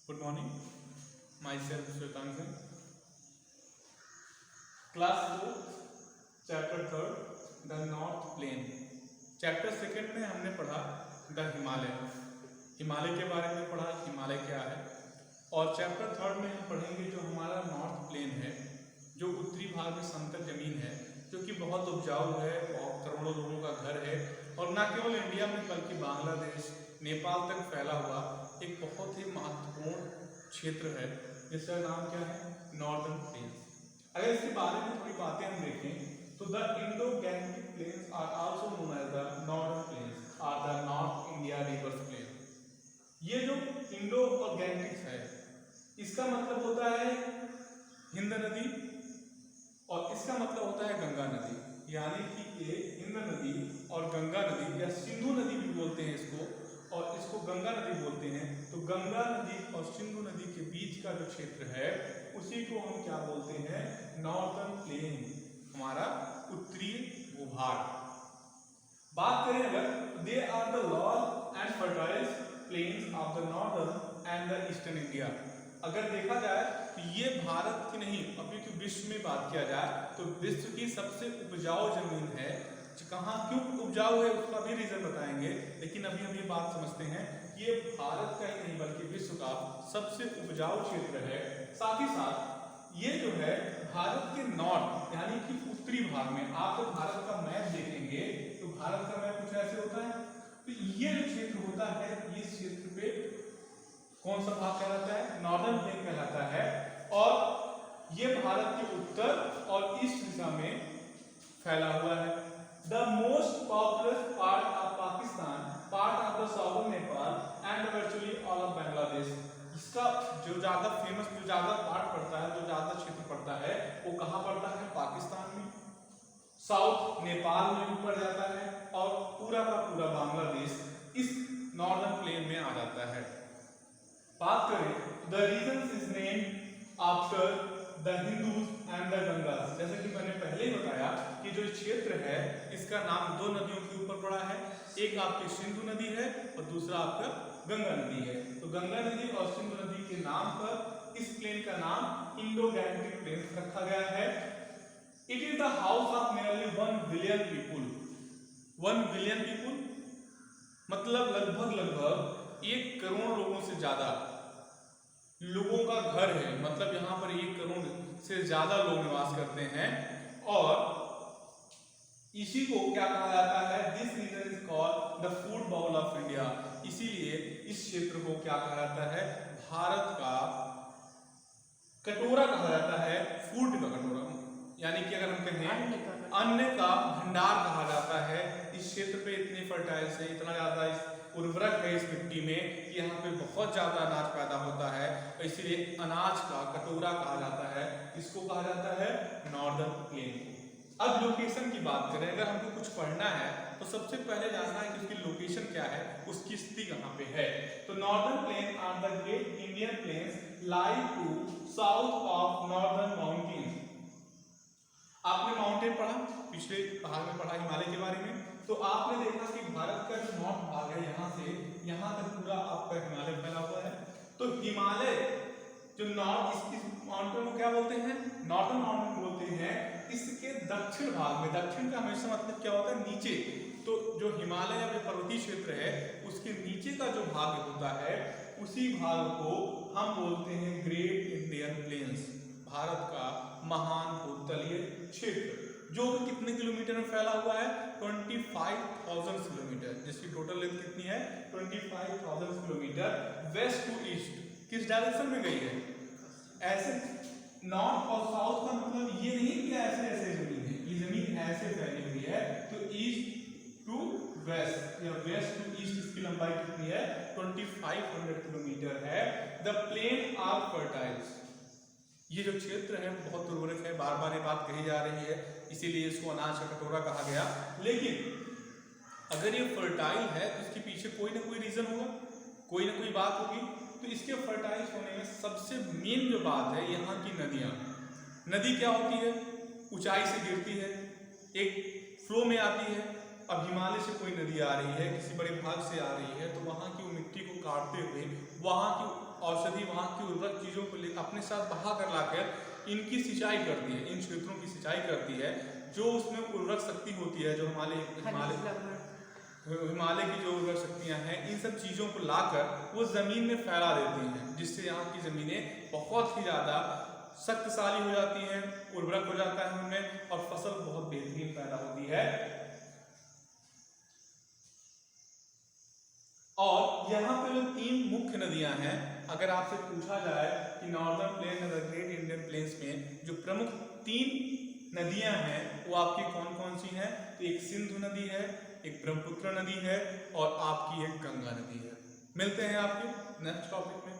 Good morning. Myself Shwetank Singh. Class 4, Chapter 3, The North Plain. Chapter 2 में हमने पढ़ा the Himalaya, Himalaya के बारे में पढ़ा, हिमालय क्या है। और चैप्टर 3 में हम पढ़ेंगे जो हमारा नॉर्थ प्लेन है, जो उत्तरी भाग में समतल जमीन है, जो कि बहुत उपजाऊ है, बहुत करोड़ों लोगों का घर है और न केवल इंडिया में बल्कि बांग्लादेश, नेपाल तक फैला हुआ एक बहुत ही महत्वपूर्ण क्षेत्र है जिसका नाम क्या है, नॉर्दर्न प्लेन्स। अगर इसके बारे में थोड़ी बातें हम देखें तो the Indo Gangetic plains are also known as the northern plains are the north India rivers plain. ये जो इंडो और गैंजेटिक है इसका मतलब होता है हिंद नदी और इसका मतलब होता है गंगा नदी, यानी कि ये हिंद नदी और गंगा नदी या सिंधु नदी भी बोलते हैं इसको, और इसको गंगा नदी बोलते हैं। तो गंगा नदी और सिंधु नदी के बीच का जो क्षेत्र है उसी को हम क्या बोलते हैं, नॉर्दर्न प्लेन, हमारा उत्तरी भूभाग। बात करें अगर, they are the large and fertile plains of the northern and the eastern India. अगर देखा जाए तो ये भारत की नहीं अभी तो विश्व में बात किया जाए तो विश्व की सबसे उपजाऊ जमीन है। कहाँ क्यों उपजाऊ है उसका भी रीजन बताएंगे, लेकिन अभी हम ये बात समझते हैं ये भारत का ही नहीं बल्कि विश्व का सबसे उपजाऊ क्षेत्र है। साथ ही साथ ये जो है भारत के नॉर्थ यानी कि उत्तरी भाग में, आप जब भारत का मैप देखेंगे तो भारत का मैप कुछ ऐसे होता है। तो ये जो क्षेत्र होता है इस क्षेत्र पे कौन सा भाग कहलाता है, नॉर्दर्न प्लेन कहलाता है। और ये भारत के उत्तर और ईस्ट दिशा में फैला हुआ है। The most popular part of Pakistan, part of the southern Nepal and virtually all of Bangladesh. इसका जो ज्यादा फेमस, जो ज्यादा पार्ट पड़ता है, जो ज्यादा क्षेत्र पड़ता है वो कहाँ पड़ता है, पाकिस्तान में, साउथ नेपाल में ऊपर जाता है और पूरा का पूरा बांग्लादेश इस नॉर्दर्न प्लेन में आ जाता है। बात करें, the reason is named after the Hindus and the Gangas. जैसे कि मैंने पहले ही बताया कि जो क्षेत्र है इसका नाम दो नदियों के ऊपर पड़ा है, एक आपकी सिंधु नदी है और दूसरा आपका गंगा नदी है। तो गंगा नदी और सिंधु नदी के नाम पर इस प्लेन का नाम इंडो गैंजेटिक प्लेन रखा गया है। It is the house of nearly 1 billion people. 1 billion people मतलब लगभग 1 करोड़ लोगों से ज्यादा लोगों का घर है, मतलब यहाँ पर 1 करोड़ से ज्यादा लोग निवास करते हैं। और इसी को क्या कहा जाता है, this region is called the food bowl of India. इसीलिए इस क्षेत्र को क्या कहा जाता है, भारत का कटोरा कहा जाता है, फूड का कटोरा, यानी कि अगर हम कहें अन्न का भंडार कहा जाता है। इस क्षेत्र पे इतनी फर्टाइल है, इतना ज्यादा उर्वरक है इस मिट्टी में कि यहाँ पे बहुत ज्यादा अनाज पैदा होता है, इसीलिए अनाज का कटोरा कहा जाता है। इसको कहा जाता है नॉर्दर्न प्लेन। अब लोकेशन की बात करें, अगर हमको कुछ पढ़ना है तो सबसे पहले जानना है कि उसकी लोकेशन क्या है, उसकी स्थिति कहाँ पे है। तो northern plain are the great Indian plains lie to south of northern mountain. आपने माउंटेन पढ़ा, पिछले भाग में पढ़ा हिमालय के बारे में, तो आपने देखा कि भारत का जो नॉर्थ भाग है यहाँ से यहाँ तक पूरा आपका हिमालय फैला हुआ है। तो हिमालय जो नॉर्थ, इस माउंटेन को क्या बोलते हैं, नॉर्दर्न माउंटेन बोलते हैं। इसके दक्षिण भाग में, दक्षिण का हमेशा मतलब क्या होता है, नीचे। तो जो हिमालय या पर्वतीय क्षेत्र है उसके नीचे का जो भाग होता है उसी भाग को हम बोलते हैं ग्रेट इंडियन प्लेन्स, भारत का महान भूतलीय क्षेत्र, जो कितने किलोमीटर में फैला हुआ है, 25,000 किलोमीटर, जिसकी टोटल लेंथ कितनी है, 25,000 किलोमीटर। वेस्ट टू ईस्ट किस डायरेक्शन में गई है, ऐसे नॉर्थ और साउथ का मतलब ये नहीं कि ऐसे ऐसे जमीन है, ये जमीन ऐसे फैली हुई है। तो ईस्ट टू वेस्ट या वेस्ट टू ईस्ट इसकी लंबाई कितनी है, 2500 किलोमीटर है। द प्लेन ऑफ फर्टाइल्स, ये जो क्षेत्र है बहुत उर्वरक है, बार बार ये बात कही जा रही है, इसीलिए इसको अनाज का कटोरा कहा गया। लेकिन अगर ये फर्टाइल है तो इसके पीछे कोई ना कोई रीजन होगा, कोई ना कोई बात होगी। तो इसके फर्टाइल होने में सबसे मेन जो बात है, यहाँ की नदियाँ। नदी क्या होती है, ऊंचाई से गिरती है, एक फ्लो में आती है। अब हिमालय से कोई नदी आ रही है, किसी बड़े भाग से आ रही है, तो वहाँ की मिट्टी को काटते हुए वहाँ की औषधि, वहाँ की उर्वरक चीज़ों को अपने साथ बहा कर लाकर इनकी सिंचाई करती है, इन क्षेत्रों की सिंचाई करती है। जो उसमें उर्वरक शक्ति होती है, जो हिमालय की जो उर्वरक शक्तियाँ हैं, इन सब चीज़ों को लाकर वो ज़मीन में फैला देती हैं, जिससे यहाँ की ज़मीनें बहुत ही ज़्यादा शक्तिशाली हो जाती हैं, उर्वरक हो जाता है उनमें और फसल बहुत बेहतरीन पैदा होती है। और यहाँ पे जो 3 मुख्य नदियां हैं, अगर आपसे पूछा जाए कि नॉर्दर्न प्लेन और ग्रेट इंडियन प्लेन्स में जो प्रमुख 3 नदियां हैं वो आपकी कौन कौन सी हैं, तो एक सिंधु नदी है, एक ब्रह्मपुत्र नदी है और आपकी एक गंगा नदी है। मिलते हैं आपके नेक्स्ट टॉपिक में।